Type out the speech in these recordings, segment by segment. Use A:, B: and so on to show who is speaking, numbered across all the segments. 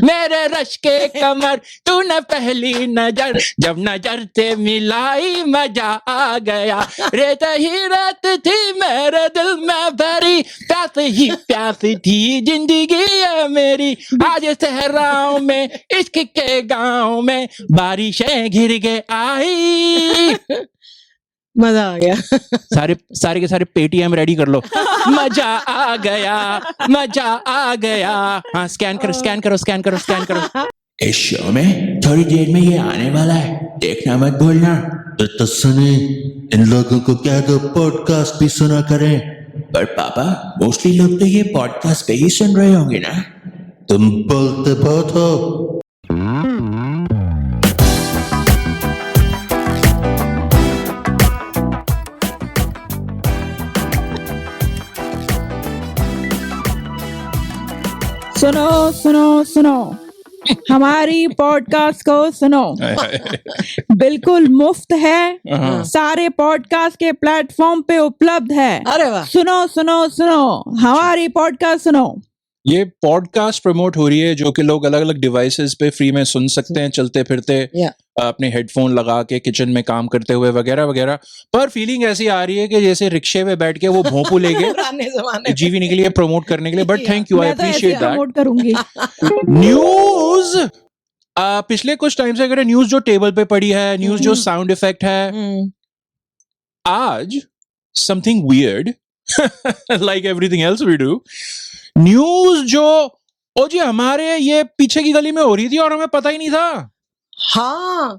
A: मेरे रश के कमर तूने पहली नजर जब नजर से मिलाई मजा आ गया। रेत ही रात थी मेरे दिल में भरी, प्यास ही प्यास थी जिंदगी है मेरी। आज सहराओं में इश्क के गांव में बारिशें घिर के आई।
B: मजा आ गया।
A: सारे के सारे पेटीएम रेडी कर लो। मजा आ गया, मजा आ गया। हाँ, स्कैन करो। इस शो में थोड़ी देर में ये आने वाला है, देखना मत भूलना।
C: तो सुने, इन लोगों को क्या दो पॉडकास्ट भी सुना करें।
A: पर पापा मोस्टली लोग तो ये पॉडकास्ट पे ही सुन रहे होंगे ना।
C: तुम बोलते बहुत हो।
B: सुनो हमारी पॉडकास्ट को सुनो। बिल्कुल मुफ्त है, सारे पॉडकास्ट के प्लेटफॉर्म पे उपलब्ध है।
D: अरे वाह,
B: सुनो हमारी पॉडकास्ट सुनो।
A: ये पॉडकास्ट प्रमोट हो रही है जो कि लोग अलग अलग डिवाइसेस पे फ्री में सुन सकते हैं, चलते फिरते, अपने हेडफोन लगा के, किचन में काम करते हुए वगैरह वगैरह। पर फीलिंग ऐसी आ रही है कि जैसे रिक्शे में बैठ के वो भोंपू लेके जीवी निकली है प्रमोट करने के लिए। But thank you, I appreciate that.
B: Promote करूंगी।
A: न्यूज पिछले कुछ टाइम से अगर न्यूज जो टेबल पे पड़ी है, न्यूज जो साउंड इफेक्ट है, आज something weird like everything else we do. News जो ओ जी हमारे ये पीछे की गली में हो रही थी और हमें पता ही नहीं था।
D: हाँ,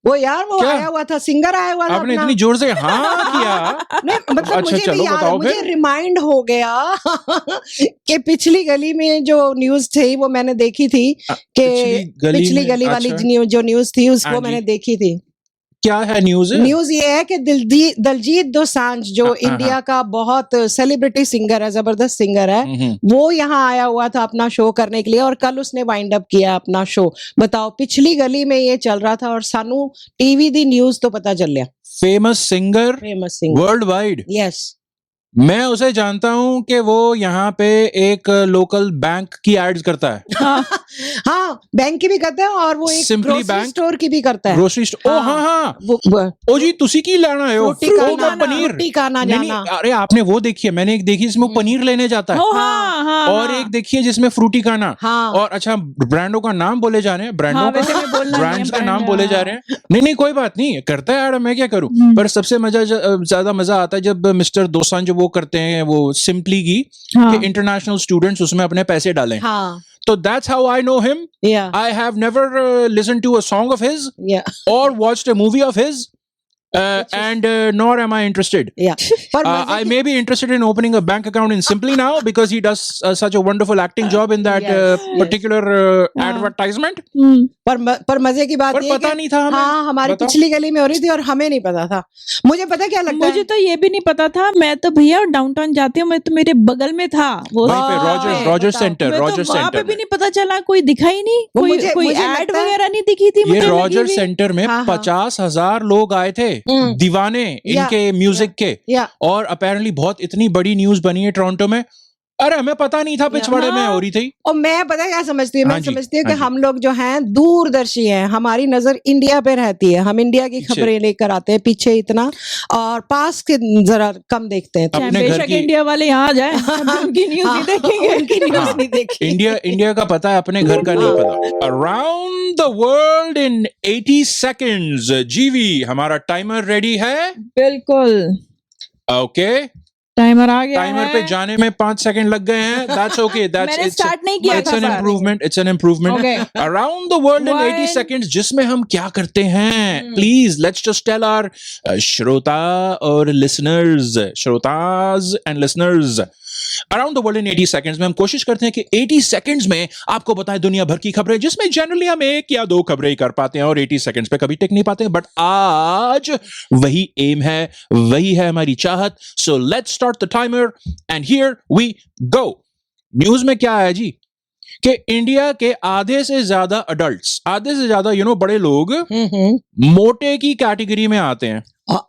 D: वो यार वो
A: क्या?
D: आया हुआ था, सिंगर आया हुआ था
A: आपने
D: अपना।
A: इतनी जोर से हाँ किया।
D: नहीं मतलब
A: अच्छा,
D: मुझे
A: चलो,
D: भी याद,
A: बताओ
D: मुझे
A: फिर।
D: रिमाइंड हो गया कि पिछली गली में जो न्यूज थी वो मैंने देखी थी कि पिछली गली वाली
A: अच्छा,
D: जो न्यूज थी उसको
A: हाँ जी।
D: मैंने देखी थी।
A: क्या है न्यूज?
D: न्यूज ये है कि दलजीत दोसांझ जो इंडिया का बहुत सेलिब्रिटी सिंगर है, जबरदस्त सिंगर है, वो यहाँ आया हुआ था अपना शो करने के लिए और कल उसने वाइंड अप किया अपना शो। बताओ, पिछली गली में ये चल रहा था और सानू टीवी दी न्यूज तो पता चल गया।
A: Famous singer world wide.
D: Yes,
A: मैं उसे जानता हूं कि वो यहाँ पे एक लोकल बैंक की एड्स करता है।
D: हाँ, बैंक की भी करता है और वो एक
A: Simply
D: ग्रोसरी
A: Bank?
D: स्टोर की भी करता है।
A: Grocery store. ओ हाँ, ओ जी तुसी की लाना है पनीर।
D: रोटी का ना
A: नहीं,
D: जाना।
A: अरे आपने वो देखी है? मैंने एक देखी जिसमें वो पनीर लेने जाता है, और एक देखी है जिसमें फ्रूटी खाना।
D: हाँ।
A: और अच्छा, ब्रांडों का नाम बोले जा रहे हैं, ब्रांड्स का नाम बोले जा रहे हैं। नहीं कोई बात नहीं, करता है यार, मैं क्या करूं। पर सबसे ज्यादा मजा आता है जब मिस्टर दोसांझ वो करते हैं वो सिंपली की कि इंटरनेशनल स्टूडेंट्स उसमें अपने पैसे डालें।
D: हाँ,
A: तो that's how I know him.
D: yeah,
A: I have never listened to a song of his
D: yeah,
A: or watched a movie of his. And nor am I interested.
D: yeah. पर
A: I may be interested in opening a bank account in Simply Now because he does such a wonderful acting job in that particular advertisement.
D: पर मजे की बात
A: पर
D: ये
A: पता नहीं था हमें।
D: हाँ, हमारी
A: बताओ।
D: पिछली गली में हो रही थी और हमें नहीं पता था। मुझे पता क्या लगता
B: मुझे
D: है,
B: तो ये भी नहीं पता था। मैं तो भैया डाउनटाउन जाती हूँ, मैं तो मेरे बगल में था वो।
A: वहीं पे रॉजर सेंटर,
B: मैं
A: रॉजर
B: तो वहाँ पे
A: सेंटर
B: भी नहीं पता चला, कोई दिखा ही नहीं,
D: वो
B: कोई
D: मुझे
B: एड
D: लगता है-
B: वगैरह नहीं दिखी थी।
A: ये
B: मतलब लगी
A: रॉजर
B: हुई।
A: सेंटर में
D: हाँ, हाँ।
A: 50,000 लोग आए थे, दीवाने इनके म्यूजिक के।
D: या
A: और अपेरेंटली बहुत इतनी बड़ी न्यूज बनी है टोरंटो में। अरे हमें पता नहीं था पिछवाड़े में हो रही थी।
D: और मैं पता क्या समझती हूँ,
A: हाँ
D: मैं
A: जी,
D: समझती हूँ कि
A: हाँ जी।
D: हम लोग जो हैं दूरदर्शी हैं, हमारी नजर इंडिया पे रहती है, हम इंडिया की खबरें लेकर आते हैं पीछे इतना, और पास के जरा कम देखते हैं।
A: अपने घर
B: बेशक
A: की
B: इंडिया वाले यहाँ आ जाए, हम उनकी न्यूज नहीं देखेंगे।
D: उनकी न्यूज
A: हाँ।
D: नहीं देखी।
A: इंडिया का पता है, अपने घर का नहीं पता। Around the world in 80 seconds. जीवी, हमारा टाइमर रेडी है?
B: बिल्कुल,
A: ओके,
B: टाइमर आ गया
A: टाइमर
B: है।
A: पे जाने में 5 सेकंड लग गए हैं। दैट्स ओके,
B: मैंने start नहीं किया
A: इट्स
B: था
A: an
B: sir.
A: Improvement, it's an improvement.
B: Okay.
A: Around the world in 80 seconds, जिसमें हम क्या करते हैं? Please let's just tell our श्रोता और लिसनर्स, श्रोताज and listeners, around the world in 80 seconds में हम कोशिश करते हैं कि 80 सेकंड्स में आपको बताएं दुनिया भर की खबरें, जिसमें जनरली हम 1 या 2 खबरें ही कर पाते हैं और 80 सेकंड्स पे कभी टिक नहीं पाते हैं। बट आज वही एम है, वही है हमारी चाहत। So let's start the timer and here we go. News में क्या है जी कि इंडिया के आधे से ज्यादा अडल्ट्स, आधे से ज्यादा बड़े लोग मोटे की कैटेगरी में आते हैं।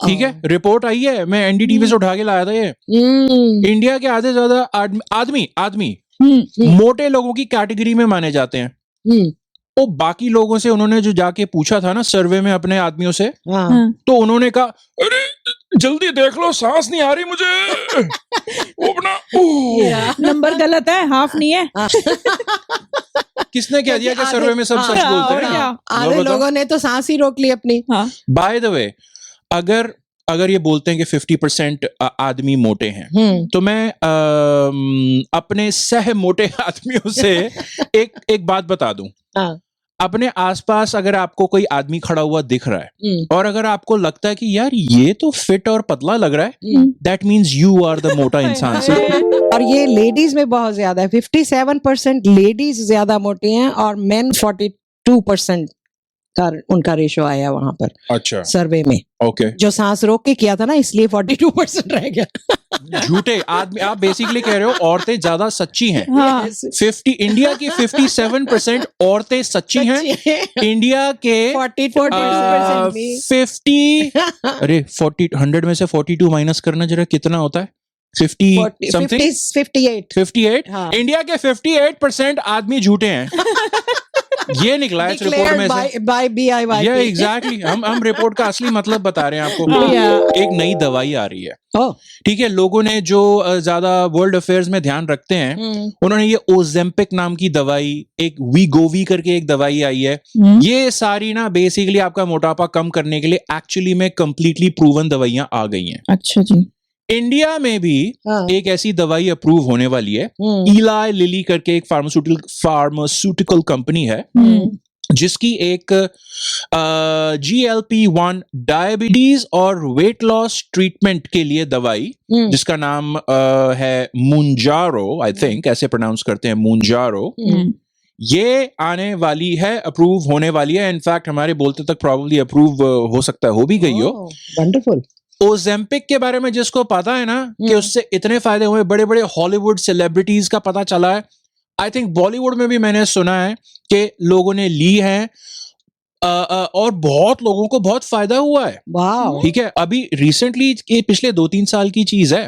A: ठीक है, रिपोर्ट आई है, मैं एनडीटीवी से उठा के लाया था ये। इंडिया के आधे से ज्यादा आदमी मोटे लोगों की कैटेगरी में माने जाते हैं। तो बाकी लोगों से उन्होंने जो जाके पूछा था ना सर्वे में अपने आदमियों से, तो उन्होंने कहा अरे जल्दी देख लो सांस नहीं आ रही मुझे। अपना
B: नंबर गलत है, हाफ नहीं है।
A: किसने कह दिया कि सर्वे में सब सच बोलते हैं?
D: आधे लोगों ने तो सांस ही रोक ली अपनी।
A: बाय द वे, अगर ये बोलते हैं कि 50% आदमी मोटे हैं, तो मैं अपने सह मोटे आदमियों से एक बात बता दूं। अपने आसपास अगर आपको कोई आदमी खड़ा हुआ दिख रहा है और अगर आपको लगता है कि यार ये तो फिट और पतला लग रहा है, that means you are the मोटा इंसान।
D: और ये लेडीज में बहुत ज्यादा है, 57% लेडीज ज्यादा मोटी हैं और मेन 42% का उनका रेशो आया वहां पर।
A: अच्छा,
D: सर्वे में।
A: ओके,
D: जो सांस रोक के किया था ना, इसलिए 42% रह गया।
A: झूठे आदमी आप बेसिकली कह रहे हो औरतें ज्यादा सच्ची हैं।
B: हाँ।
A: 50 इंडिया की 57% औरतें सच्ची हैं। इंडिया के
D: 42% भी।
A: 50 100 में से 42 माइनस करना जरा कितना होता है? 50 समथिंग 58।
D: हाँ।
A: इंडिया के 58% आदमी झूठे हैं। ये निकला है इस रिपोर्ट में से।
D: By BIY।
A: ये एग्जैक्टली हम रिपोर्ट का असली मतलब बता रहे हैं आपको। एक नई दवाई आ रही है, ठीक है। लोगों ने जो ज्यादा वर्ल्ड अफेयर्स में ध्यान रखते हैं, उन्होंने ये ओजेम्पिक नाम की दवाई, एक वीगोवी करके एक दवाई आई है। ये सारी ना बेसिकली आपका मोटापा कम करने के लिए एक्चुअली में कंप्लीटली प्रूवन दवाइयां आ गई हैं।
B: अच्छा जी।
A: इंडिया में भी एक ऐसी दवाई अप्रूव होने वाली है। इलाई लिली करके एक फार्मास्यूटिकल कंपनी है, जिसकी एक GLP-1 डायबिटीज और वेट लॉस ट्रीटमेंट के लिए दवाई, जिसका नाम है मूंजारो, आई थिंक ऐसे प्रोनाउंस करते हैं, मूंजारो। ये आने वाली है, अप्रूव होने वाली है। इनफैक्ट हमारे बोलते तक प्रॉब्ली अप्रूव हो सकता है, हो भी गई हो।
D: वंडरफुल।
A: ओजेम्पिक के बारे में जिसको पता है ना कि उससे इतने फायदे हुए, बड़े बड़े हॉलीवुड सेलिब्रिटीज का पता चला है। आई थिंक बॉलीवुड में भी मैंने सुना है कि लोगों ने ली है और बहुत लोगों को बहुत फायदा हुआ है।
D: वाह।
A: ठीक है, अभी रिसेंटली पिछले 2-3 साल की चीज है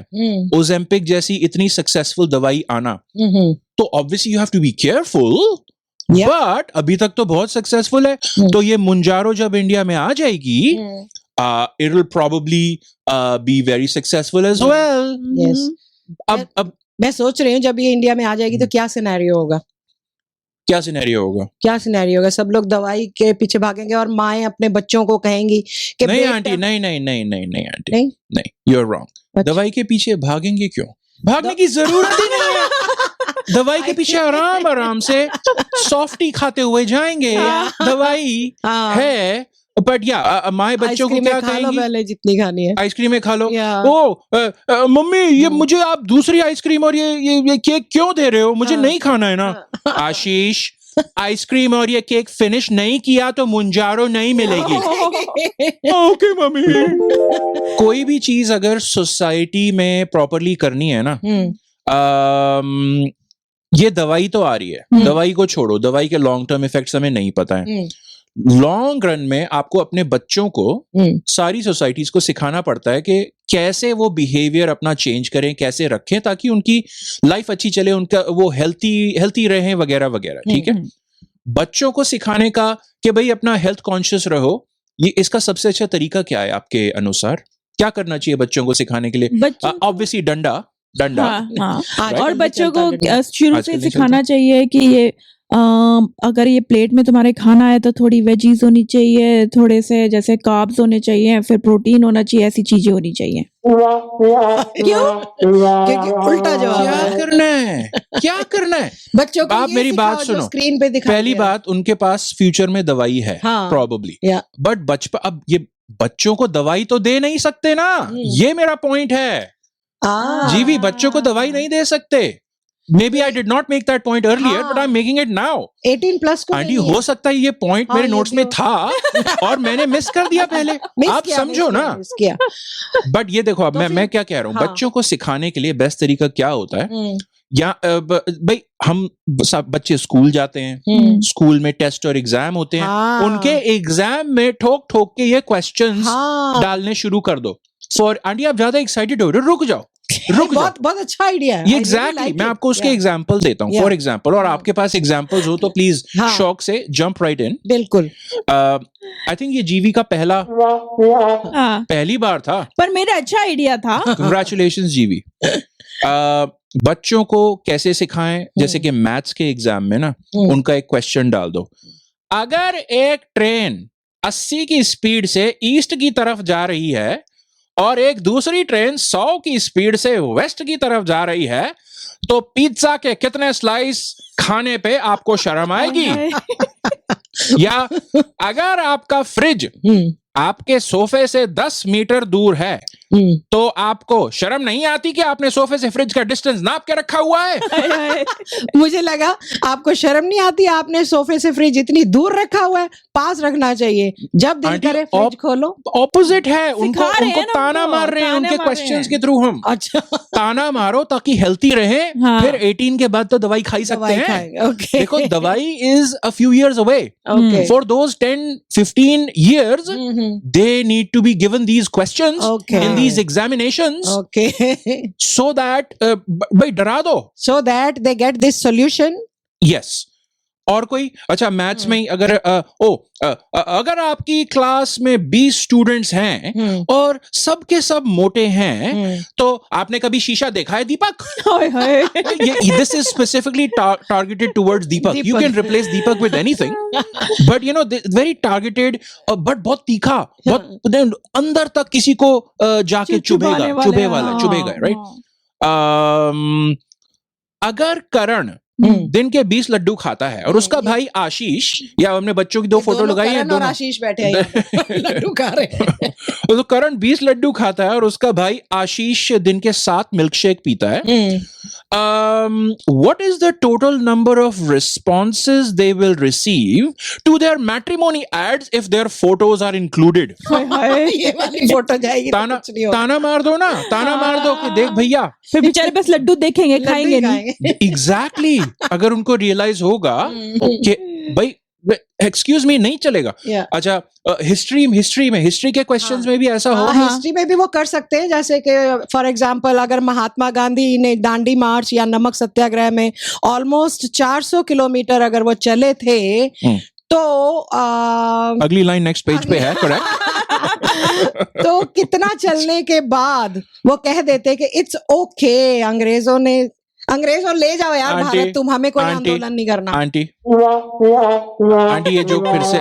A: ओजेम्पिक जैसी इतनी सक्सेसफुल दवाई आना। तो obviously you have to be careful, but अभी तक तो बहुत सक्सेसफुल है। तो ये मुंजारो जब इंडिया में आ जाएगी, it will probably be very successful as well.
D: Yes.
A: अब
D: मैं सोच रही हूँ जब ये इंडिया में आ जाएगी तो क्या सिनेरियो होगा?
A: क्या सिनेरियो होगा?
D: क्या सिनेरियो होगा? सब लोग दवाई के पीछे भागेंगे और माएं अपने बच्चों को कहेंगी कि
A: नहीं आंटी, नहीं आंटी, नहीं, you're wrong. दवाई के पीछे भागेंगे क्यों? भागने की जरूरत ही नहीं है। दवाई के पीछे आराम से सॉफ्टी खाते हुए जाएंगे। दवाई है, बट या माए बच्चों को क्या कहेंगी?
D: पहले जितनी खानी है
A: आइसक्रीम में खा लो। ओ मम्मी, ये मुझे आप दूसरी आइसक्रीम और ये केक क्यों दे रहे हो? मुझे नहीं खाना है ना। आशीष, आइसक्रीम और ये केक फिनिश नहीं किया तो मुंजारो नहीं मिलेगी। Okay mummy. कोई भी चीज अगर सोसाइटी में प्रॉपरली करनी है ना, ये दवाई तो आ रही है, दवाई को छोड़ो, दवाई के लॉन्ग टर्म इफेक्ट्स हमें नहीं पता है। लॉन्ग रन में आपको अपने बच्चों को सारी सोसाइटीज को सिखाना पड़ता है कि कैसे वो बिहेवियर अपना चेंज करें, कैसे रखें ताकि उनकी लाइफ अच्छी चले, उनका वो हेल्थी रहें वगैरह वगैरह। ठीक है, बच्चों को सिखाने का कि भाई अपना हेल्थ कॉन्शियस रहो, ये इसका सबसे अच्छा तरीका क्या है आपके अनुसार? क्या करना चाहिए बच्चों को सिखाने के लिए? ऑब्वियसली डंडा।
B: हाँ। और बच्चों को शुरू से सिखाना चाहिए कि ये अगर ये प्लेट में तुम्हारे खाना है तो थोड़ी वेजीज होनी चाहिए, थोड़े से जैसे कार्ब्स होने चाहिए, फिर प्रोटीन होना चाहिए, ऐसी चीजें होनी चाहिए।
D: क्यों? क्योंकि उल्टा जवाब
A: क्या करना है
D: बच्चों को?
A: आप मेरी बात सुनो,
D: स्क्रीन पे दिखा।
A: पहली बात, उनके पास फ्यूचर में दवाई है प्रॉबेबली, बट बचपन, अब ये बच्चों को दवाई तो दे नहीं सकते ना, ये मेरा पॉइंट है। जीवी, बच्चों को दवाई नहीं दे सकते। Maybe I did not make that point earlier, but I'm making it now.
D: 18+ को
A: आंटी, हो सकता है ये पॉइंट मेरे नोट्स में था और मैंने मिस कर दिया पहले। आप समझो ना। बट ये देखो, अब मैं क्या कह रहा हूँ, बच्चों को सिखाने के लिए बेस्ट तरीका क्या होता है? या भाई, हम सब बच्चे स्कूल जाते हैं, स्कूल में टेस्ट और एग्जाम होते हैं, उनके एग्जाम में ठोक के ये क्वेश्चंस डालने शुरू कर दो। आंटी, आप ज्यादा एक्साइटेड हो रहे हो, रुक जाओ। रुक जाओ।
D: बहुत अच्छा आइडिया है।
A: ये
D: I really
A: एग्जैक्टली
D: like
A: मैं
D: it.
A: आपको उसके
D: Yeah.
A: एग्जांपल देता हूँ, फॉर एग्जांपल, और आपके पास एग्जांपल्स हो तो प्लीज
D: हाँ।
A: शौक से जंप राइट इन।
D: बिल्कुल।
A: आई थिंक ये जीवी का
B: हाँ,
A: पहली बार था।
B: पर मेरा अच्छा आइडिया था।
A: कंग्रेचुलेशंस जीवी। बच्चों को कैसे सिखाएं, जैसे कि मैथ्स के एग्जाम में ना उनका एक क्वेश्चन डाल दो, अगर एक ट्रेन 80 की स्पीड से ईस्ट की तरफ जा रही है और एक दूसरी ट्रेन 100 की स्पीड से वेस्ट की तरफ जा रही है, तो पिज्जा के कितने स्लाइस खाने पे आपको शर्म आएगी? या अगर आपका फ्रिज आपके सोफे से 10 मीटर दूर है, तो आपको शर्म नहीं आती कि आपने सोफे से फ्रिज का डिस्टेंस नाप के रखा हुआ है?
D: मुझे लगा आपको शर्म नहीं आती, आपने सोफे से फ्रिज इतनी दूर रखा हुआ है, पास रखना चाहिए, जब दिल
A: आंटी,
D: करे फ्रिज खोलो।
A: ऑपोजिट है, उनको
B: रहे हैं
A: उनको
B: ना
A: ताना
B: उनको,
A: मार रहे हैं
B: ताने
A: उनके
B: मार रहे
A: क्वेश्चंस
B: हैं।
A: के थ्रू हम।
D: अच्छा,
A: ताना मारो ताकि हेल्थी रहे,
B: हाँ।
A: फिर 18 के बाद तो दवाई खा ही सकते
D: दवाई
A: हैं।
D: खाएंगे। ओके,
A: देखो दवाई is a few years away.
D: Okay,
A: For those 10-15 years, they need to be given these questions
D: Okay.
A: in these examinations
D: okay,
A: so that भाई डरा दो।
D: so that they get this solution.
A: Yes. और कोई अच्छा maths में ही अगर अगर आपकी क्लास में 20 स्टूडेंट्स हैं और सब के सब मोटे हैं, तो आपने कभी शीशा देखा है दीपक? This is specifically targeted towards Deepak. You can replace Deepak with anything, but you know, very targeted, but बहुत तीखा, बहुत अंदर तक किसी को जाके चुभेगा, right? अगर करण दिन के 20 लड्डू खाता है और उसका भाई आशीष, या हमने बच्चों की 2 फोटो लगाई है,
D: करण और आशीष बैठे हैं यहाँ पे, लड्डू खा रहे हैं।
A: तो करण 20 लड्डू खाता है और उसका भाई आशीष दिन के 7 मिल्क शेक पीता है। What is the total number of responses they will receive to their matrimony ads if their photos are included?
D: ये वाली फोटो जाएगी तो कुछ नहीं होगा।
A: ताना मार दो ना, ताना मार दो कि देख भैया,
B: फिर बेचारे बस लड्डू देखेंगे, खाएंगे नहीं।
A: एग्जैक्टली अगर उनको रियलाइज होगा कि भाई एक्सक्यूज मी नहीं चलेगा। अच्छा, हिस्ट्री के क्वेश्चंस में भी ऐसा हो।
D: हिस्ट्री में भी वो कर सकते हैं, जैसे कि फॉर एग्जांपल अगर महात्मा गांधी ने दांडी मार्च या नमक सत्याग्रह में ऑलमोस्ट 400 किलोमीटर अगर वो चले थे, तो
A: अगली लाइन नेक्स्ट पेज पे है, करेक्ट?
D: तो कितना चलने के बाद वो कह देते कि इट्स ओके, अंग्रेजों ले जाओ यार भारत, तुम हमें कोई आंदोलन नहीं करना।
A: आंटी ये जोक फिर से,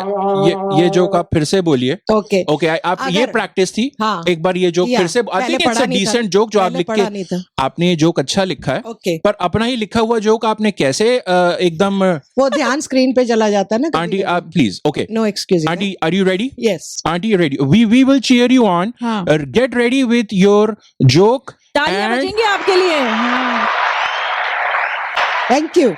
A: ये जोक आप फिर से बोलिए। ओके आप ये प्रैक्टिस थी।
D: हाँ,
A: एक बार ये जोक फिर से, I think it's a decent joke जो आप लिख के, आपने ये जोक अच्छा लिखा है, पर अपना ही लिखा हुआ जोक आपने कैसे एकदम,
D: वो ध्यान स्क्रीन पे चला जाता है ना।
A: आंटी आप please, okay,
D: no excuse.
A: Aunty are you ready?
D: Yes
A: aunty ready, we will cheer you on, get ready with your joke.
B: तालियां बजेंगी आपके लिए।
D: Thank you.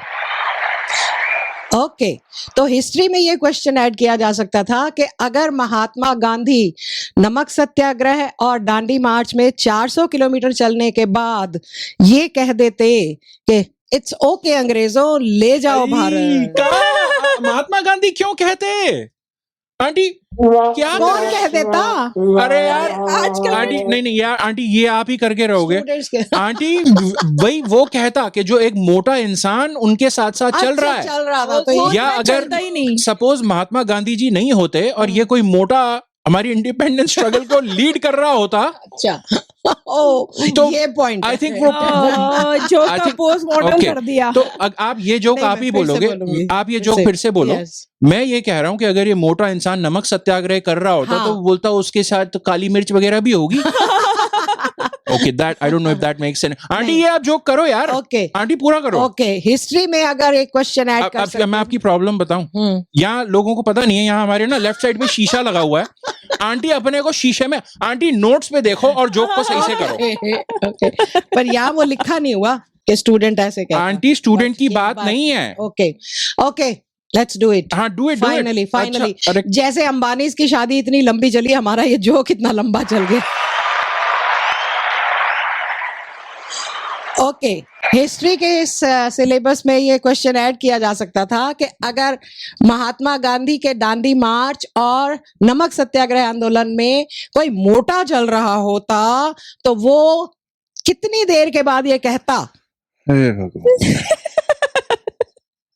D: ओके, तो हिस्ट्री में ये क्वेश्चन ऐड किया जा सकता था कि अगर महात्मा गांधी नमक सत्याग्रह और दांडी मार्च में 400 किलोमीटर चलने के बाद ये कह देते कि इट्स ओके अंग्रेजों, ले जाओ भारत।
A: महात्मा गांधी क्यों कहते? आंटी क्या
D: कौन कह देता?
A: अरे यार आजकल आंटी, नहीं यार आंटी, ये आप ही करके रहोगे आंटी। भाई वो कहता कि जो एक मोटा इंसान उनके साथ साथ चल रहा
D: था, तो
A: या अगर सपोज महात्मा गांधी जी नहीं होते और ये कोई मोटा हमारी इंडिपेंडेंस स्ट्रगल को लीड कर रहा होता।
D: अच्छा, तो ये पॉइंट
A: आई थिंक वो
B: जोक का पोस्टमार्टम कर दिया।
A: तो आप ये जोक आप ही बोलोगे, आप ये जोक फिर से बोलो। मैं ये कह रहा हूँ कि अगर ये मोटा इंसान नमक सत्याग्रह कर रहा होता तो बोलता उसके साथ काली मिर्च वगैरह भी होगी। Okay, that I don't know if that makes sense. Aunty ये आप जोक करो यार।
D: ओके
A: आंटी पूरा करो।
D: ओके, हिस्ट्री में अगर एक क्वेश्चन ऐड कर सकते हैं।
A: मैं आपकी प्रॉब्लम बताऊं, यहाँ लोगों को पता नहीं है, यहाँ हमारे ना लेफ्ट साइड पे शीशा लगा हुआ है। आंटी अपने को शीशे में, आंटी नोट्स पे देखो और जोक को सही से करो।
D: ओके, पर यहाँ वो लिखा नहीं हुआ कि स्टूडेंट ऐसे कहता।
A: आंटी स्टूडेंट की बात नहीं है।
D: Okay okay, let's do it.
A: हाँ, डू इट
D: फाइनली। जैसे अंबानी की शादी इतनी लंबी चली, हमारा ये जोक इतना लंबा चल गया। ओके, हिस्ट्री के इस सिलेबस में ये क्वेश्चन ऐड किया जा सकता था कि अगर महात्मा गांधी के दांडी मार्च और नमक सत्याग्रह आंदोलन में कोई मोटा चल रहा होता, तो वो कितनी देर के बाद ये कहता
A: हे भगवान।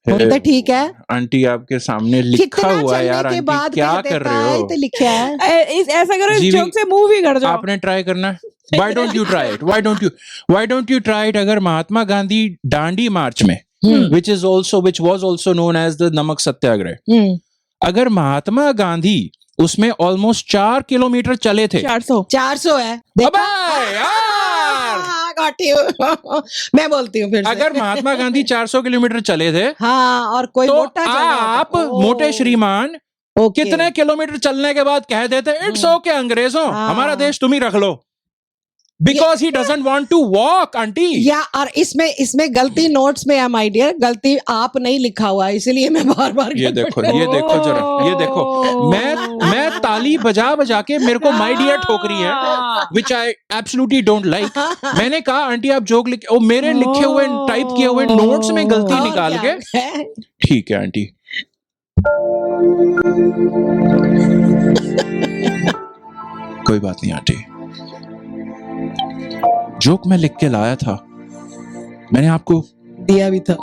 D: बोलते ठीक है,
A: आंटी आपके सामने लिखा
D: कितना
A: हुआ है यार,
D: चलने के
A: आंटी
D: बाद
A: क्या
D: कह
A: कर
D: देता
A: रहे
D: है,
A: हो?
D: तो लिखा है।
B: ऐसा करो, इस
A: जीवी-
B: जोक से मूवी कर जाओ।
A: आपने ट्राई करना है? Why don't you try it? Why don't you try it? अगर महात्मा गांधी दांडी मार्च में, which was also known as the नमक सत्याग्रह, अगर महात्मा गांधी उसमें ऑलमोस्ट 4 किलोमीटर चले थे।
D: 400 है।
A: अबे यार,
D: got you। मैं बोलती हूँ फिर से।
A: अगर महात्मा गांधी 400 किलोमीटर चले थे,
D: हाँ, और कोई
A: तो
D: मोटा चल रहा था।
A: आप
D: ओ,
A: मोटे श्रीमान
D: ओके।
A: कितने किलोमीटर चलने के बाद कह देते इट्स ओके अंग्रेजों,
D: हाँ।
A: हमारा देश तुम ही रख लो, because he doesn't want to walk. Aunty
D: या और इसमें गलती नोट्स में है माय डियर, गलती आप नहीं लिखा हुआ है, इसलिए मैं बार-बार
A: ये देखो जरा, ये देखो, मैं ताली बजा बजा के मेरे को माय डियर ठोक रही है, विच आई एब्सोल्युटली डोंट लाइक। मैंने कहा आंटी आप जोक लिखे, ओ मेरे लिखे हुए टाइप किए हुए नोट्स में गलती
D: और
A: निकाल
D: क्या
A: के।
D: है?
A: ठीक है आंटी, कोई बात नहीं आंटी। जोक मैं लिख के लाया था, मैंने आपको
D: दिया भी था।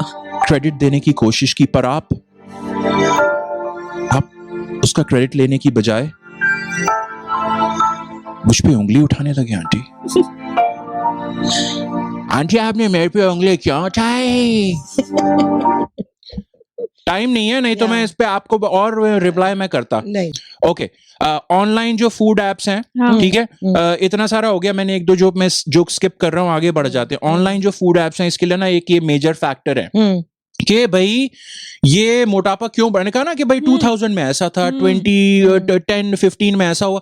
A: क्रेडिट देने की कोशिश की, पर आप उसका क्रेडिट लेने की बजाय मुझ पे उंगली उठाने लगे। आंटी आंटी आपने मेरे पे उंगली क्यों उठाई? टाइम नहीं है, नहीं तो मैं इस पे आपको और रिप्लाई मैं करता।
D: नहीं,
A: ओके, ऑनलाइन जो फूड एप्स हैं,
B: हाँ।
A: ठीक है, इतना सारा हो गया, मैंने एक दो जोक स्किप कर रहा हूँ, आगे बढ़ जाते हैं। ऑनलाइन जो फूड एप्स हैं, इसके लिए ना एक ये मेजर फैक्टर है कि भाई ये मोटापा क्यों, मैंने कहा ना कि भाई 2000 में ऐसा था, 10-15 में ऐसा हुआ,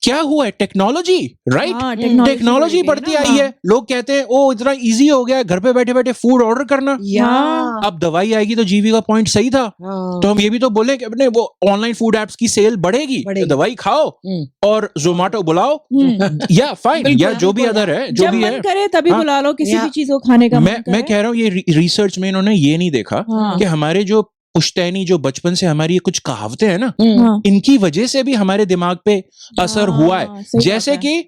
A: क्या हुआ है? Technology, right?
B: हाँ,
A: टेक्नोलॉजी बढ़ती आई है। लोग कहते हैं ओ इतना इजी हो गया है घर पे बैठे बैठे फूड ऑर्डर करना।
D: या
A: अब दवाई आएगी तो जीवी का पॉइंट सही था, तो हम ये भी तो बोले कि अपने वो ऑनलाइन फूड एप्स की सेल बढ़ेगी, दवाई खाओ और जोमेटो बुलाओ, या फाइन, या जो भी अदर है, जो
B: जब
A: भी
B: मन
A: है,
B: करे तभी
A: हाँ।
B: बुला लो किसी भी चीज को खाने का।
A: मैं कह रहा हूँ ये रिसर्च में इन्होंने ये नहीं देखा
B: हाँ।
A: कि हमारे जो पुश्तैनी जो बचपन से हमारी ये कुछ कहावतें हैं ना,
B: हाँ।
A: इनकी वजह से भी हमारे दिमाग पे असर हुआ है।
B: सही
A: जैसे
B: बात है।
A: कि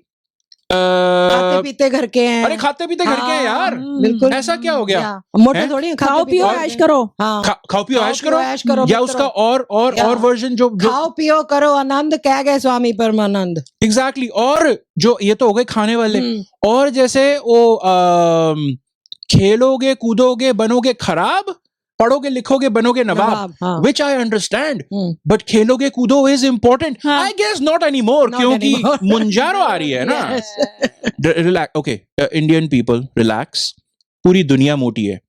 D: खाते पीते घर के हैं।
A: अरे खाते पीते घर के हैं यार,
D: बिल्कुल।
A: ऐसा क्या हो गया?
D: या, मोटे
A: हैं?
D: थोड़ी हैं,
B: खाओ
D: खाते
B: पियो
D: पीते
B: ऐश
D: घर के हैं।
B: करो।
D: हाँ,
A: खाओ पियो ऐश करो,
D: ऐश करो,
A: या
D: मित्रों।
A: उसका और वर्जन जो
D: खाओ पियो करो आनंद, कह गए स्वामी परमानंद।
A: एग्जैक्टली, और जो ये तो हो गए खाने वाले, और जैसे वो खेलोगे कूदोगे बनोगे खराब, पढ़ोगे लिखोगे बनोगे नवाब,
D: हाँ।
A: which I understand, but खेलोगे कूदो is important.
B: हाँ।
A: I guess not anymore,
D: Not
A: क्योंकि
D: anymore.
A: मुंजारो आ रही है ना।
D: Yes.
A: Relax, okay, Indian people relax. पूरी दुनिया मोटी है।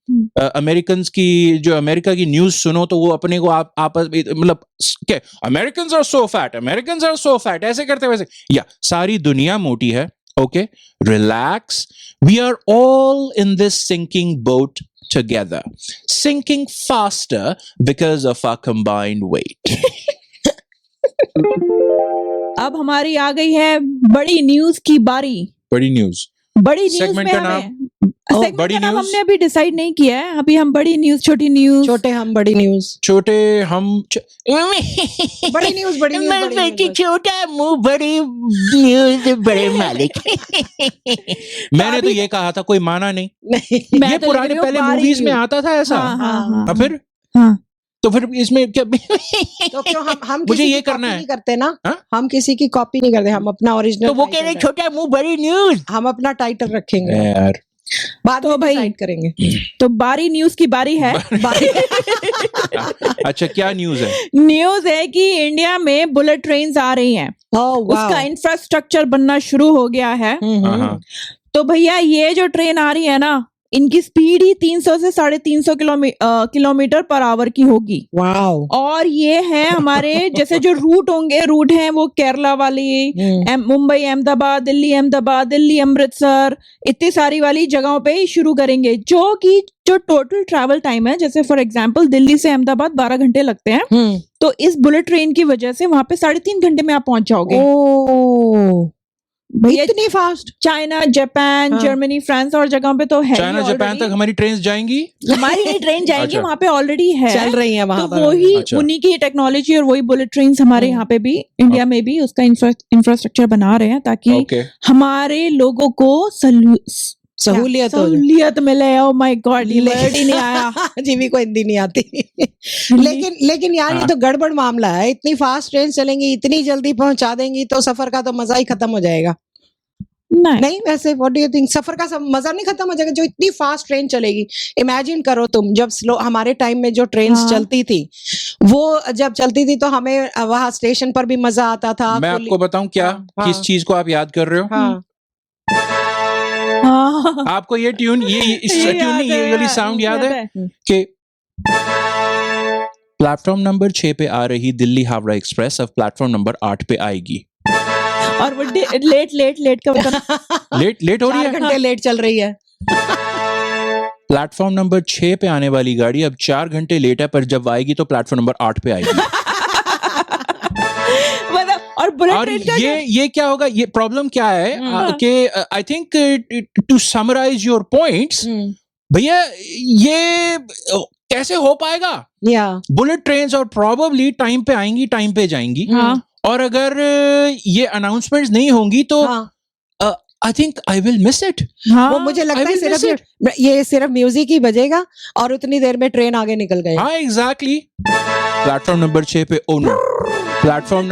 A: अमेरिकन्स की जो अमेरिका की न्यूज सुनो तो वो अपने को आप आपस मतलब क्या, Americans are so fat, Americans are so fat, ऐसे करते वैसे, या सारी दुनिया मोटी है। Okay, relax, we are all in this sinking boat together, sinking faster because of our combined weight.
B: अब हमारी आ गई है बड़ी न्यूज की बारी।
A: बड़ी न्यूज,
B: बड़ी न्यूज
A: Segment
B: में
A: का नाम?
B: हमें segment
A: बड़ी
B: का नाम
A: न्यूज?
B: हमने अभी डिसाइड नहीं किया है। अभी हम बड़ी न्यूज, छोटी न्यूज,
D: छोटे हम बड़ी न्यूज,
A: छोटे हम
D: बड़ी न्यूज, बड़ी न्यूज, बड़ी न्यूज।
A: छोटा मुंह बड़ी न्यूज बड़े मालिक। मैंने तो ये कहा था, कोई माना नहीं।
D: नहीं,
B: मैं
A: ये
B: तो
A: पुराने
B: लिख रही हूँ
A: पहले
B: बारी
A: मूवीज में
B: न्यूज।
A: आता था ऐसा।
B: हाँ, हाँ, हाँ,
A: अब फिर
B: हाँ।
A: तो फिर इसमें क्या
D: तो क्यों हम
A: मुझे
D: किसी
A: ये
D: की
A: करना
D: कॉपी
A: है।
D: नहीं करते ना।
A: हाँ?
D: हम किसी की कॉपी नहीं करते, हम अपना ओरिजिनल।
A: तो वो कह रहे छोटा मुंह बड़ी न्यूज।
D: हम अपना टाइटल रखेंगे,
A: यार
D: बाद
B: तो
D: में
B: भाई-
D: डिसाइड करेंगे।
B: तो बारी न्यूज की बारी है।
A: अच्छा क्या न्यूज है?
B: न्यूज है कि इंडिया में बुलेट ट्रेन्स आ रही हैं, उसका इंफ्रास्ट्रक्चर बनना शुरू हो गया है।
A: हाँ।
B: तो भैया ये जो ट्रेन आ रही है ना, इनकी स्पीड ही 300 से 350 किलोमीटर पर आवर की होगी।
D: वाओ।
B: और ये है हमारे जैसे जो रूट हैं वो केरला वाली, मुंबई अहमदाबाद, दिल्ली अमृतसर, इतनी सारी वाली जगहों पे ही शुरू करेंगे, जो टोटल ट्रैवल टाइम है, जैसे फॉर एग्जांपल दिल्ली से अहमदाबाद 12 घंटे लगते हैं, तो इस बुलेट ट्रेन की वजह से वहां पे 3.5 घंटे में आप पहुंच जाओगे। भैया
D: इतनी फास्ट।
B: चाइना, जापान,
D: हाँ।
B: जर्मनी, फ्रांस और जगहों पे तो है।
A: चाइना जापान तक हमारी ट्रेन जाएंगी।
B: हमारी नहीं ट्रेन जाएंगी,
A: अच्छा।
B: वहां पे ऑलरेडी है,
D: चल रही है वहां
B: तो
D: पर।
B: वही
A: अच्छा।
B: उन्हीं की टेक्नोलॉजी और वही बुलेट ट्रेन हमारे यहाँ पे भी, इंडिया में भी उसका इंफ्रास्ट्रक्चर बना रहे हैं, ताकि
A: ओके,
B: हमारे लोगों को
D: सहूलियत हो जाए।
B: सहूलियत मिले। ओ माय गॉड, ये वर्ड ही नहीं आया।
D: जीवी को हिंदी नहीं आती। लेकिन यार ये तो गड़बड़ मामला है। इतनी फास्ट ट्रेन चलेंगी, इतनी जल्दी पहुंचा देंगी तो सफर का तो मजा ही खत्म हो जाएगा। नहीं वैसे व्हाट डू यू थिंक? सफर का सब मजा नहीं खत्म हो जाएगा जो इतनी फास्ट ट्रेन चलेगी? इमेजिन करो तुम, जब स्लो हमारे टाइम में जो ट्रेन चलती थी, वो जब चलती थी तो हमें वहां स्टेशन पर भी मजा आता था।
A: मैं आपको बताऊं क्या, किस चीज को आप याद कर रहे हो? आपको ये ट्यून, इस ट्यून नहीं, ये वाली साउंड याद है कि प्लेटफॉर्म नंबर 6 पे आ रही दिल्ली हावड़ा एक्सप्रेस अब प्लेटफॉर्म नंबर 8 पे आएगी,
B: और वो लेट का मतलब
A: लेट हो रही है,
D: 4 घंटे लेट चल रही है।
A: प्लेटफॉर्म नंबर 6 पे आने वाली गाड़ी अब 4 घंटे लेट है, पर जब आएगी तो प्लेटफॉर्म नंबर 8 पे आएगी।
B: और बुलेट
A: और
B: ट्रेन का
A: ये क्या होगा, ये प्रॉब्लम क्या है कि I think to summarise your points, भैया ये कैसे हो पाएगा? बुलेट ट्रेन्स और प्रॉबली टाइम पे आएंगी, टाइम पे जाएंगी। और अगर ये अनाउंसमेंट्स नहीं होंगी तो I think I will miss it.
D: वो मुझे लगता है सिर्फ म्यूजिक ही बजेगा और उतनी देर में ट्रेन आगे निकल गई।
A: हाँ एग्जैक्टली। प्लेटफॉर्म नंबर 6 पे ओ नो, प्लेटफॉर्म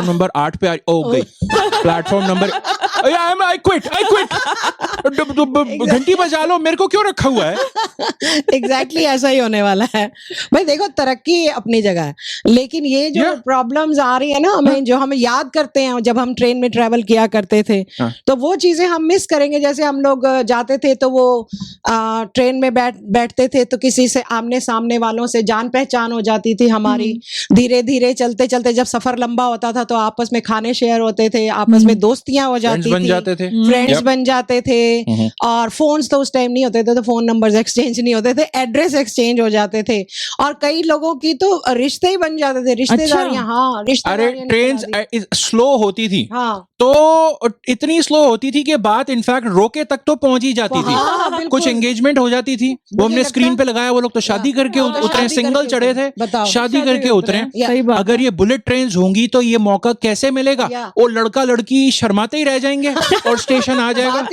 A: नंबर 8 पे ओ गई, प्लेटफॉर्म नंबर आई क्विट घंटी बजा लो, मेरे को क्यों रखा हुआ है?
D: एग्जैक्टली ऐसा ही होने वाला है भाई। देखो तरक्की अपनी जगह है, लेकिन ये जो प्रॉब्लम्स आ रही है ना हमें, जो हम याद करते हैं जब हम ट्रेन में ट्रेवल किया करते थे, तो वो चीजें हम मिस करेंगे। जैसे हम लोग जाते थे तो वो ट्रेन में बैठते थे तो किसी से आमने सामने वालों से जान पहचान हो जाती थी हमारी। धीरे धीरे चलते चलते जब सफर लंबा होता था तो आपस में खाने शेयर होते थे, आपस में दोस्तियां हो जाती थी, फ्रेंड्स बन जाते थे। और फोन्स तो उस टाइम नहीं होते थे, तो फोन नंबर्स एक्सचेंज नहीं होते थे, एड्रेस एक्सचेंज हो जाते थे, और कई लोगों की तो रिश्ते ही बन जाते थे, रिश्तेदारियां। हाँ,
A: अरे ट्रेन स्लो होती थी, तो इतनी स्लो होती थी कि बात इनफैक्ट रोके तक तो पहुंच ही जाती थी। कुछ एंगेजमेंट हो जाती थी, वो हमने स्क्रीन पे लगाया, वो लोग तो शादी करके उतरे, सिंगल चढ़े थे, शादी करके उतरे। अगर ये बुलेट ट्रेन होंगी तो ये मौका कैसे मिलेगा? वो लड़का लड़की शर्माते ही रह जाएंगे और स्टेशन आ जाएगा, बात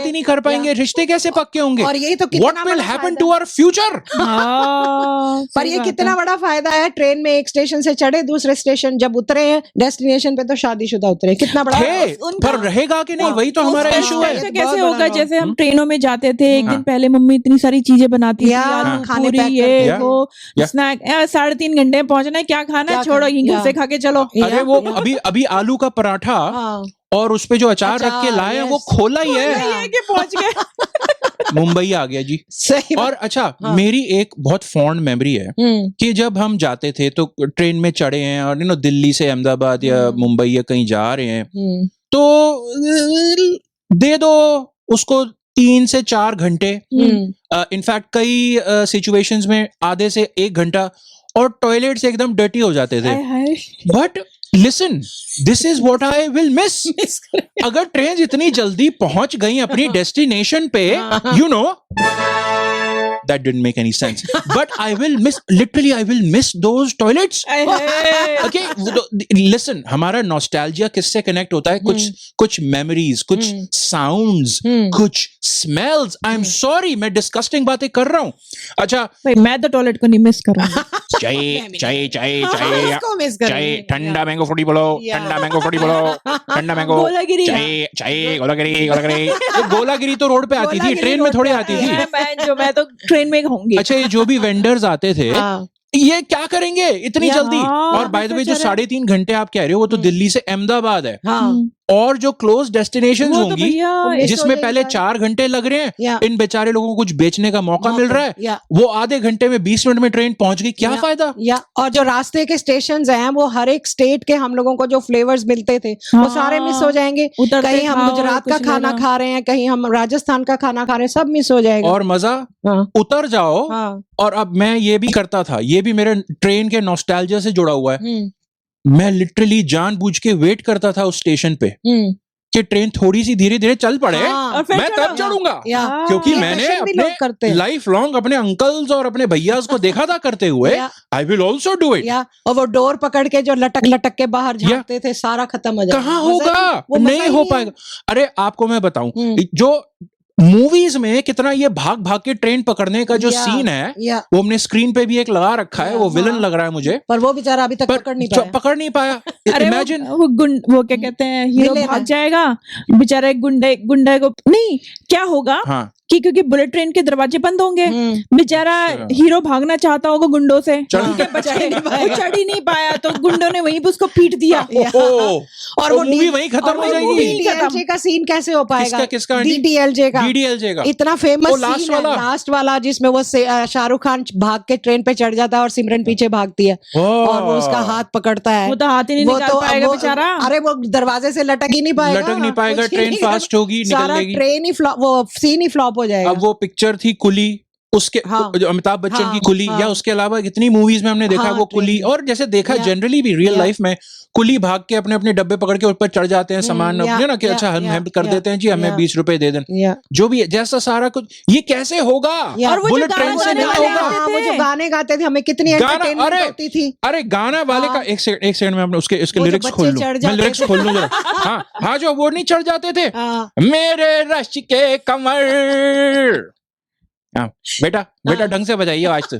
A: ही नहीं कर पाएंगे, रिश्ते कैसे पक्के होंगे?
D: और यही तो
A: what will happen to our future?
D: पर ये कितना बड़ा फायदा है, ट्रेन में एक स्टेशन से चढ़े, दूसरे स्टेशन जब उतरे हैं डेस्टिनेशन पे तो शादीशुदा उतरे, कितना बड़ा
A: पर रहेगा कि नहीं, वही तो हमारा इशू है।
B: कैसे होगा? जैसे हम ट्रेनों में जाते थे, एक दिन पहले मम्मी इतनी सारी चीजें बनाती थी, खाने ये वो स्नैक, 3.5 घंटे में पहुंचना है, क्या खाना है, छोड़ो घर से खा के चलो।
A: अरे वो अभी आलू का पराठा और उस पे जो अचार रख के लाए हैं वो खोला ही है
B: कि पहुंच गए।
A: मुंबई आ गया जी।
D: सही।
A: और अच्छा, मेरी एक बहुत फॉन्ड मेमोरी है कि जब हम जाते थे तो ट्रेन में चढ़े हैं और दिल्ली से अहमदाबाद या मुंबई या कहीं जा रहे हैं, तो दे दो उसको 3 से 4 घंटे, इनफैक्ट कई सिचुएशंस में आधे से 1 घंटा, और टॉयलेट से एकदम डर्टी हो जाते थे। But listen, this is what I will miss. अगर ट्रेन इतनी जल्दी पहुंच गई अपनी डेस्टिनेशन पे, you know, that didn't make any sense, but I will miss those toilets. Okay, listen, हमारा nostalgia किससे connect होता है? कुछ memories, कुछ sounds, कुछ smells. I'm sorry, मैं disgusting बातें कर रहा हूँ। अच्छा
B: भाई, मैं तो टॉयलेट को नहीं मिस करूँगा।
A: चाय ठंडा मैंगो फ्रूटी बोलो, ठंडा मैंगो फ्रूटी बोलो, ठंडा मैंगो चाय गोलागिरी तो रोड पे आती थी, ट्रेन में थोड़ी आती थी।
B: मैं तो ट्रेन में होंगी।
A: अच्छा, ये जो भी वेंडर्स आते थे, ये क्या करेंगे इतनी जल्दी? और बाय द वे जो 3.5 घंटे आप कह रहे हो वो तो दिल्ली से अहमदाबाद है, और जो क्लोज डेस्टिनेशन होंगी जिसमें पहले 4 घंटे लग रहे हैं, इन बेचारे लोगों को कुछ बेचने का मौका मिल रहा है, वो आधे घंटे में 20 मिनट में ट्रेन पहुंच गई, क्या फायदा?
D: और जो रास्ते के स्टेशन हैं, वो हर एक स्टेट के हम लोगों को जो फ्लेवर्स मिलते थे वो सारे मिस हो जाएंगे। कहीं हम गुजरात का खाना खा रहे हैं, कहीं हम राजस्थान का खाना खा रहे हैं, सब मिस हो जाएगा।
A: और मजा उतर जाओ। और अब मैं ये भी करता था, ये भी मेरे ट्रेन के नॉस्टैल्जिया से जुड़ा हुआ है, मैं लिटरली जानबूझ के वेट करता था उस स्टेशन पे कि ट्रेन थोड़ी सी धीरे धीरे चल पड़े, मैं तब चढ़ूंगा, क्योंकि मैंने अपने लाइफ लॉन्ग अपने अंकल्स और अपने भैयास को देखा था करते हुए। I will also do it.
D: और वो डोर पकड़ के जो लटक के बाहर झांकते थे, सारा खत्म हो जाएगा।
A: कहाँ होगा, नहीं हो पाएगा। अरे आपको मैं बताऊं, जो मूवीज में कितना ये भाग भाग के ट्रेन पकड़ने का जो
D: या,
A: सीन है
D: या,
A: वो हमने स्क्रीन पे भी एक लगा रखा है, वो विलन लग रहा है मुझे,
D: पर वो बेचारा अभी तक
A: पर
D: पकड़ नहीं पाया।
A: पकड़ नहीं पाया।
B: अरे
A: इमेजिन
B: वो क्या कहते हैं, हीरो
D: मिले
B: भाग
D: ना।
B: जाएगा, बेचारा एक गुंडे को नहीं, क्या होगा
A: हाँ
B: कि क्योंकि बुलेट ट्रेन के दरवाजे बंद होंगे, बेचारा
A: अच्छा।
B: हीरो भागना चाहता होगा गुंडों से,
A: चढ़
B: ठीक है, बच
D: चढ़
B: के,
D: नहीं
B: वो
D: पाएगा।
B: चढ़ ही नहीं पाया, तो गुंडों ने वहीं पे उसको पीट दिया।
D: और वो
A: मूवी वहीं खत्म
B: और
A: हो
B: वो
A: जाएगी।
B: movie-
D: डीडीएलजे का सीन कैसे हो पाएगा?
A: किसका
D: डीडीएलजे का
A: डीडीएलजे का
D: इतना फेमस
A: वो लास्ट
D: सीन है,
A: वाला?
D: लास्ट वाला जिसमें वो शाहरुख खान भाग के ट्रेन पे चढ़ जाता है और सिमरन पीछे भागती है और वो उसका हाथ पकड़ता है।
B: वो तो हाथ ही नहीं
D: वो
B: निकाल
D: तो
B: पाएगा
D: वो-
B: बेचारा।
D: अरे वो दरवाजे से लटक ही नहीं पाएगा,
A: लटक नहीं पाएगा,
D: कुछ ही
A: ट्रेन
D: नहीं
A: फास्ट होगी, निकल
D: सारा
A: जाएगी।
D: ट्रेन ही फ्लॉप, वो सीन ही फ्लॉप हो जाएगा।
A: अब वो पिक्चर थी कुली, उसके
D: हाँ,
A: जो अमिताभ बच्चन
D: हाँ,
A: की कुली,
D: हाँ,
A: या उसके अलावा कितनी मूवीज में हमने देखा
D: हाँ,
A: वो कुली,
D: ट्रेन।
A: और जैसे देखा
D: या,
A: जनरली भी रियल
D: या,
A: लाइफ में कुली भाग के अपने अपने डब्बे पकड़ के ऊपर चढ़ जाते हैं सामान,
D: या,
A: अपने ना कि
D: या,
A: अच्छा हम
D: या,
A: कर
D: या,
A: देते हैं जी, हमें
D: या,
A: 20 रुपए दे दें,
D: या,
A: जो भी है, जैसा सारा कुछ ये कैसे होगा?
D: या।
B: और वो जो
A: बुलेट
B: गाना
A: ट्रेन से
B: गाने
A: नहीं
B: वाले
A: होगा।
B: आते
D: हाँ, वो
B: थे।
D: जो गाने गाते थे हमें कितनी
A: गाना-
D: एंटरटेनमेंट
A: अरे,
D: होती थी।
A: अरे गाना वाले
D: हाँ।
A: का एक सेकंड में अपने उसके
D: वो जो
A: लिरिक्स
D: बच्चे
A: खोल लूं,
D: चढ़
A: मैं
D: जाते
A: लिरिक्स
D: थे।
A: खोल लूं जरा। हाँ हाँ, जो वो नहीं चढ़ जाते थे,
D: हाँ,
A: मेरे रश के कमर। हाँ, बेटा
D: हाँ।
A: ढंग से बजाइए आज तो।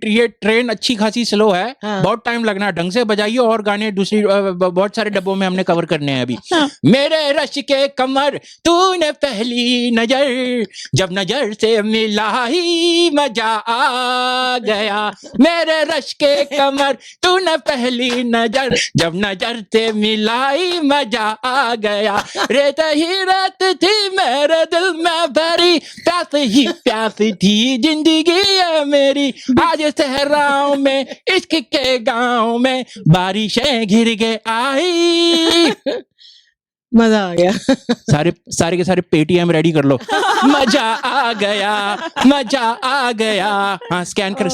A: ये ट्रेन अच्छी खासी स्लो है,
D: हाँ।
A: बहुत टाइम लगना है, ढंग से बजाइए, और गाने दूसरी बहुत सारे डब्बों में हमने कवर करने हैं अभी।
B: हाँ।
A: मेरे रश के कमर तूने पहली नजर, जब नजर से मिला ही मजा आ गया। मेरे रश के कमर तूने पहली नजर, जब नजर से मिला ही मजा आ गया। रेत ही रात थी मेरे दिल में भरी, प्यास ही प्यास थी जिंदगी है मेरी। आज सहराओं में इश्क के गांव में बारिशें घिर के आई।
D: मजा आ गया।
A: सारे के सारे पेटीएम रेडी कर लो। मजा आ गया, मजा आ गया। हाँ, स्कैन करो।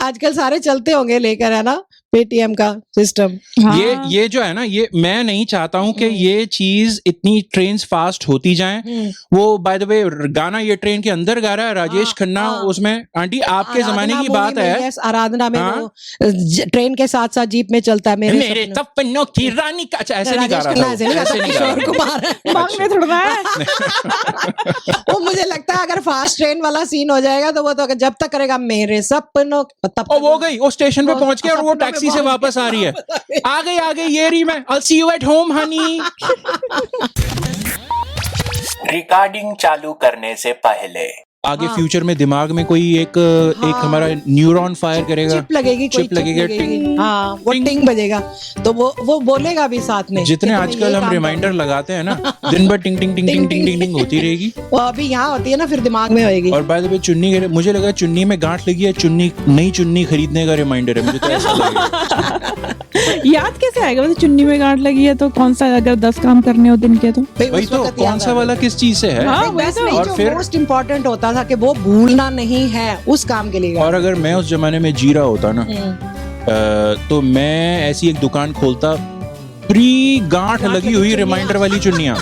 D: आजकल सारे चलते होंगे लेकर, है ना, पेटीएम का सिस्टम।
B: हाँ।
A: ये जो है ना, ये मैं नहीं चाहता हूं कि ये चीज इतनी ट्रेन्स फास्ट होती जाएं। वो बाय द वे गाना ये ट्रेन के अंदर गा रहा है राजेश
D: हाँ,
A: खन्ना,
D: हाँ।
A: उसमें आंटी आपके जमाने
D: आराधना
A: की
D: मूवी
A: बात
D: में,
A: है।
D: यस, आराधना में
A: हाँ।
D: वो ट्रेन के साथ साथ जीप में चलता है,
A: मेरे सपनों की रानी का, अच्छा ऐसे नहीं गा रहा था,
D: ऐसे नहीं
A: ऐसे नहीं गा
D: किशोर
A: रहा था।
D: कुमार।
B: मांगने थोड़ा है।
D: वो मुझे लगता है अगर फास्ट ट्रेन वाला सीन हो जाएगा तो वो तो जब तक करेगा मेरे सपनों, तब
A: और वो गई, वो स्टेशन पे
D: वो
A: पहुंच गया और वो
D: सपनों में
A: टैक्सी से
D: पहुंच
A: वापस आ रही है।
D: गया।
A: आ गई ये रही मैं, I'll see you at home honey।
E: Recording चालू करने से पहले
A: आगे
D: हाँ।
A: फ्यूचर में दिमाग में कोई एक हमारा न्यूरॉन फायर करेगा,
D: चिप लगेगी, कोई
A: चिप लगेगा, टिंग,
D: हाँ, वो
A: टिंग।
D: टिंग बजेगा तो वो बोलेगा भी साथ में।
A: जितने
D: कि तुम्हें
A: आजकल
D: ये
A: हम
D: काम
A: रिमाइंडर लगाते हैं ना, दिन भर टिंग टिंग टिंग टिंग टिंग टिंग टिंग होती रहेगी।
D: करना। वो अभी यहाँ होती है ना, फिर दिमाग में होएगी।
A: और बाय द वे चुन्नी मुझे लगा चुन्नी में गांठ लगी है, नई चुन्नी खरीदने का रिमाइंडर है, मुझे तो ऐसा लगा।
B: याद कैसे आएगा? वैसे चुन्नी में गांठ लगी है तो कौन सा, अगर 10 काम करने हो दिन के तो
A: वही तो, कौन सा वाला किस चीज से है।
B: हाँ,
D: नहीं,
B: वही
D: बस
B: तो।
D: नहीं,
A: और
D: जो
A: फिर-
D: मोस्ट इम्पोर्टेंट होता था कि वो भूलना नहीं है, उस काम के लिए।
A: और अगर मैं उस जमाने में जी रहा होता ना, तो मैं ऐसी एक दुकान खोलता, फ्री गांठ लगी हुई रिमाइंडर वाली चुन्नियां।